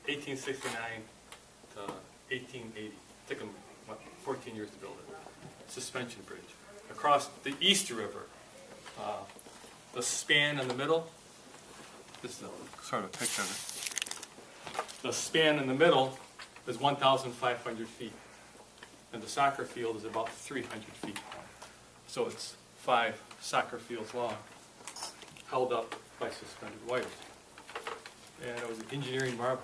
1869 to 1880. It took them, what, 14 years to build it. Suspension bridge. Across the East River, the span in the middle, this is a sort of a picture of it. The span in the middle is 1,500 feet. And the soccer field is about 300 feet long. So it's 5 soccer fields long, held up by suspended wires. And it was an engineering marvel.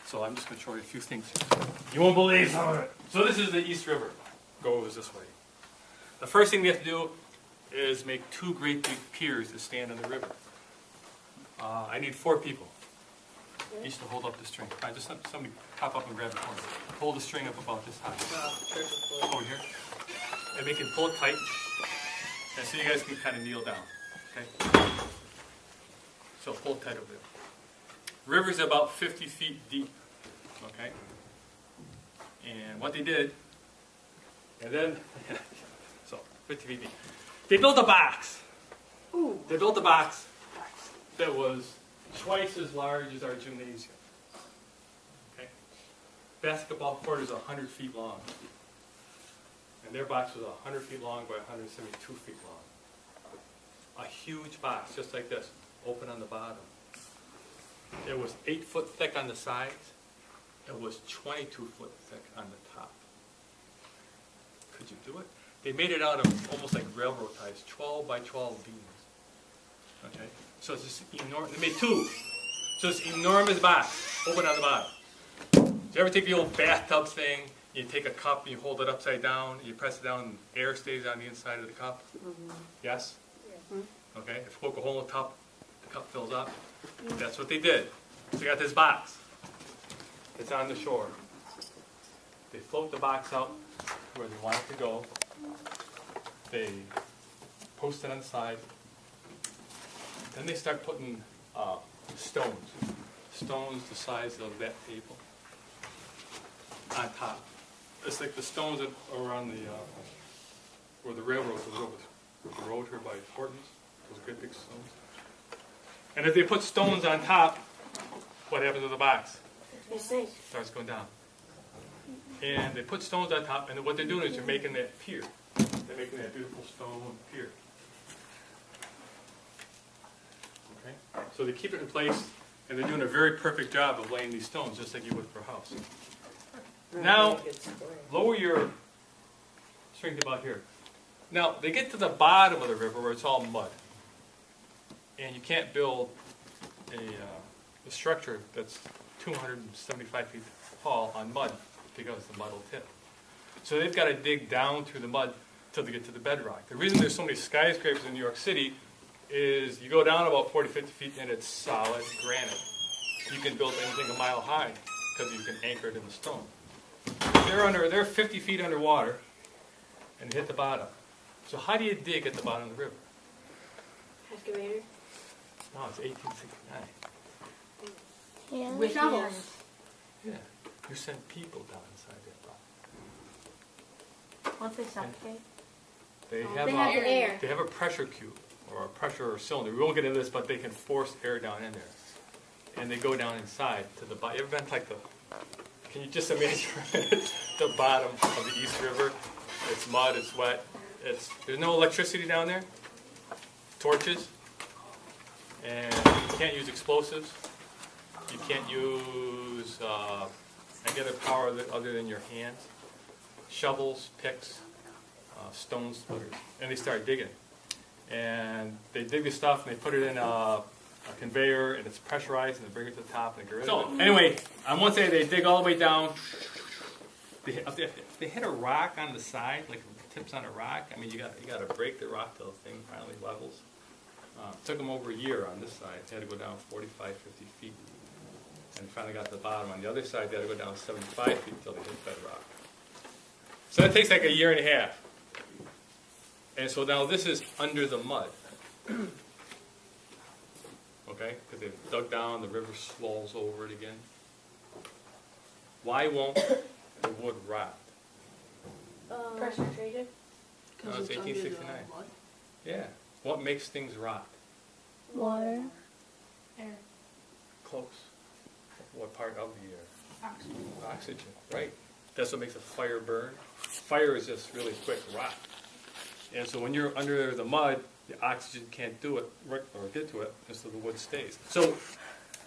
So I'm just going to show you a few things. You won't believe some of it. So this is the East River. Goes this way. The first thing we have to do is make 2 great big piers to stand on the river. I need 4 people. Each to hold up the string. Fine, just somebody hop up and grab the corner. Hold the string up about this high. Over here. And we can pull it tight. And so you guys can kind of kneel down. Okay? So pull it tight over there. River's about 50 feet deep. Okay? And what they did, and then, so 50 feet deep. They built a box. Ooh. They built a box that was twice as large as our gymnasium. Okay? Basketball court is 100 feet long. And their box was 100 feet long by 172 feet long. A huge box, just like this, open on the bottom. It was 8 foot thick on the sides. It was 22 foot thick on the top. Could you do it? They made it out of almost like railroad ties, 12 by 12 beams. Okay? So it's this enormous, they made 2. So it's enormous box, open on the bottom. Do you ever take the old bathtub thing, you take a cup and you hold it upside down, you press it down and air stays on the inside of the cup? Mm-hmm. Yes? Yeah. Okay, if you poke a hole in the cup fills up. That's what they did. So you got this box. It's on the shore. They float the box out where they want it to go. They post it on the side. Then they start putting stones. Stones the size of that table on top. It's like the stones that are on the where the railroad goes over. The road here by Hortons. Those good big stones. And if they put stones on top, what happens to the box? It sinks. Starts going down. And they put stones on top, and what they're doing is they're making that pier. They're making that beautiful stone pier. Okay? So they keep it in place, and they're doing a very perfect job of laying these stones, just like you would for a house. Now, lower your string to about here. Now, they get to the bottom of the river where it's all mud. And you can't build a structure that's 275 feet tall on mud because the mud will tip. So they've got to dig down through the mud till they get to the bedrock. The reason there's so many skyscrapers in New York City is you go down about 40, 50 feet and it's solid granite. You can build anything a mile high because you can anchor it in the stone. They're 50 feet underwater and hit the bottom. So how do you dig at the bottom of the river? Excavator. No, it's 1869. Yeah. With shovels. Yeah, you send people down inside that rock. Once they suffocate. They They have air. They have a pressure cube or a pressure cylinder. We won't get into this, but they can force air down in there, and they go down inside to the bottom. You ever been to like the? Can you just imagine the bottom of the East River? It's mud. It's wet. There's no electricity down there. Torches. And you can't use explosives. You can't use any other power other than your hands. Shovels, picks, stone splitters. And they start digging. And they dig the stuff and they put it in a conveyor and it's pressurized and they bring it to the top and they get rid of it. So anyway, on one side they dig all the way down. If they hit a rock on the side, like tips on a rock, I mean you got to break the rock till the thing finally levels. It took them over a year on this side. They had to go down 45, 50 feet. And finally got to the bottom. On the other side, they had to go down 75 feet until they hit bedrock. So that takes like a year and a half. And so now this is under the mud. Okay? Because they've dug down, the river swells over it again. Why won't the wood rot? Pressure treated. No, it's 1869. Yeah. What makes things rot? Water. Air. Close. what part of the air? Oxygen, right. That's what makes a fire burn. Fire is just really quick rot. And so when you're under the mud, the oxygen can't do it or get to it, and so the wood stays. So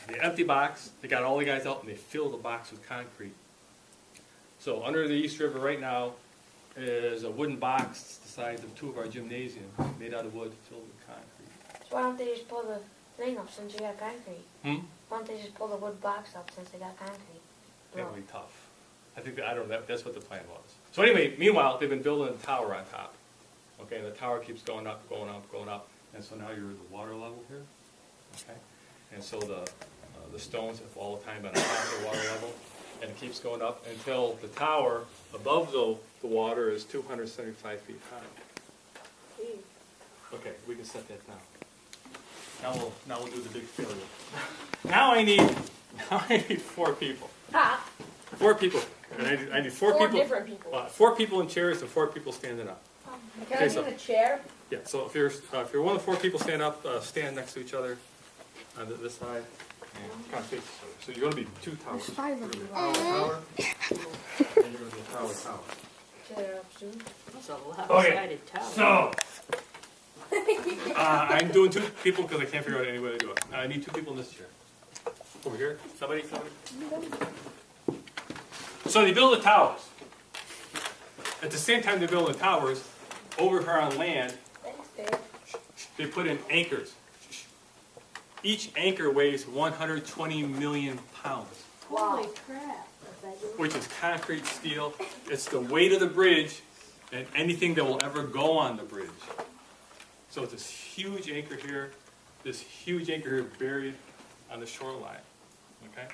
the empty box, they got all the guys out and they fill the box with concrete. So under the East River right now is a wooden box the size of 2 of our gymnasiums, made out of wood filled with concrete. So why don't they just pull the thing up since you got concrete? Hmm? Why don't they just pull the wood box up since they got concrete? That would be tough. I don't know, that's what the plan was. So anyway, meanwhile, they've been building a tower on top. Okay, and the tower keeps going up, going up, going up, and so now you're at the water level here. Okay, and so the stones have all the time been on top of the water level, and it keeps going up until the tower above the water is 275 feet high. Okay, we can set that down. Now we'll do the big failure. Now I need 4 people. Ha! 4 people. And I need 4 people. 4 different people. 4 people in chairs and 4 people standing up. Can Okay, I so- be in a chair? Yeah. So if you're one of the 4 people stand up, stand next to each other on this side, and kind of face each other. So you're going to be 2 towers. There's 5 of You're you. gonna be a tower, and you're going to be a tower. Chair up soon. That's a Okay. lopsided tower. So I'm doing 2 people because I can't figure out any way to do it. I need 2 people in this chair. Over here. Somebody. So they build the towers. At the same time they're building the towers, over here on land, Thanks, Dave. they put in anchors. Each anchor weighs 120 million pounds, Holy crap. which is concrete steel. It's the weight of the bridge and anything that will ever go on the bridge. So it's this huge anchor here, this huge anchor here buried on the shoreline. Okay?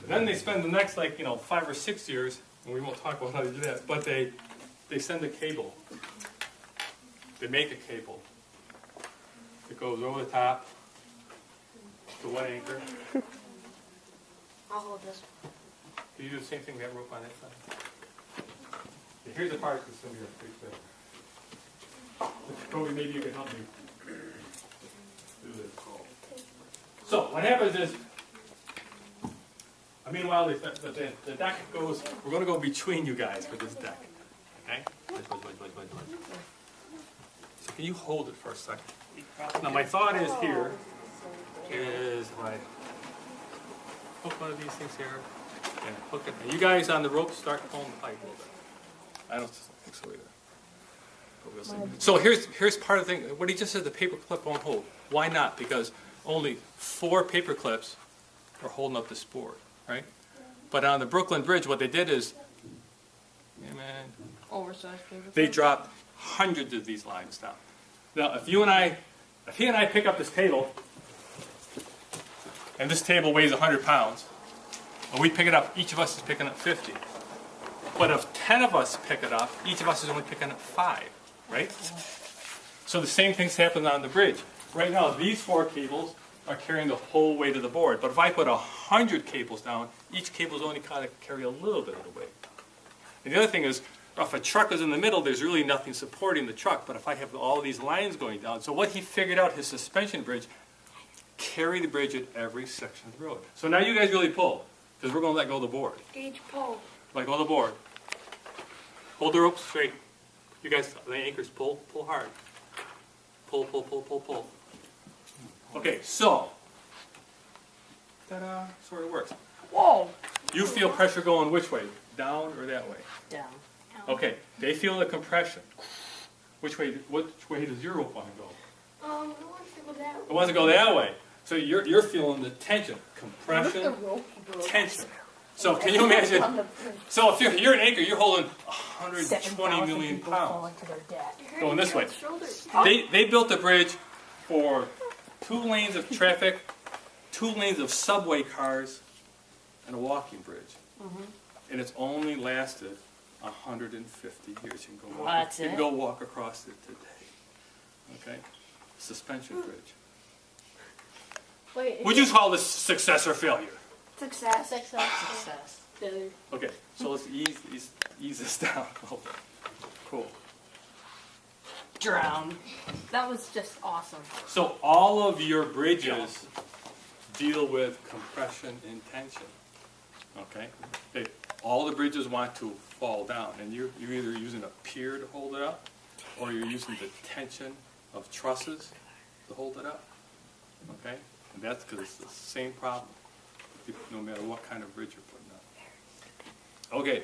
And then they spend the next 5 or 6 years, and we won't talk about how they do that, but they send a cable. They make a cable. It goes over the top to one anchor. I'll hold this. Can you do the same thing with that rope on that side? Okay, here's the part that's going to be a big thing. Kobe, maybe you can help me do this. So what happens is, meanwhile, the deck goes, we're going to go between you guys for this deck. Okay? So can you hold it for a second? Now my thought is here, is if I hook one of these things here, and hook it. And you guys on the rope start pulling the pipe a little bit. I don't think so either. But we'll see. So here's part of the thing. What he just said, the paper clip won't hold. Why not? Because only 4 paper clips are holding up this board, right? But on the Brooklyn Bridge, what they did is, Oversized paper. they dropped hundreds of these lines down. Now, if he and I pick up this table, and this table weighs 100 pounds, and we pick it up, each of us is picking up 50. But if 10 of us pick it up, each of us is only picking up 5, right? So the same thing's happening on the bridge. Right now, these 4 cables are carrying the whole weight of the board. But if I put 100 cables down, each cable is only kind of carry a little bit of the weight. And the other thing is, if a truck is in the middle, there's really nothing supporting the truck. But if I have all these lines going down, so what he figured out, his suspension bridge, carry the bridge at every section of the road. So now you guys really pull, because we're going to let go of the board. Gauge pull. Let go of the board. Hold the rope straight. You guys, the anchors, pull hard. Pull. Okay, so, ta-da, sort of works. Whoa! You feel pressure going which way? Down or that way? Down. Okay, they feel the compression. Which way does your rope want to go? It wants to go that way. It wants to go that way. So you're feeling the tension, compression, The rope broke. tension. So can you imagine? So if you're an anchor, you're holding 120 million pounds going this way. Shoulders. They built the bridge for 2 lanes of traffic, 2 lanes of subway cars, and a walking bridge. And it's only lasted 150 years. You can go walk, That's you can it? go walk across it today. Okay? Suspension bridge. Wait. Would you call this success or failure? Success. Success. Failure. Okay, so let's ease this down a little bit. Cool. Drown. That was just awesome. So all of your bridges deal with compression and tension, okay? All the bridges want to fall down, and you're either using a pier to hold it up, or you're using the tension of trusses to hold it up, okay? And that's because it's the same problem, no matter what kind of bridge you're putting up. Okay,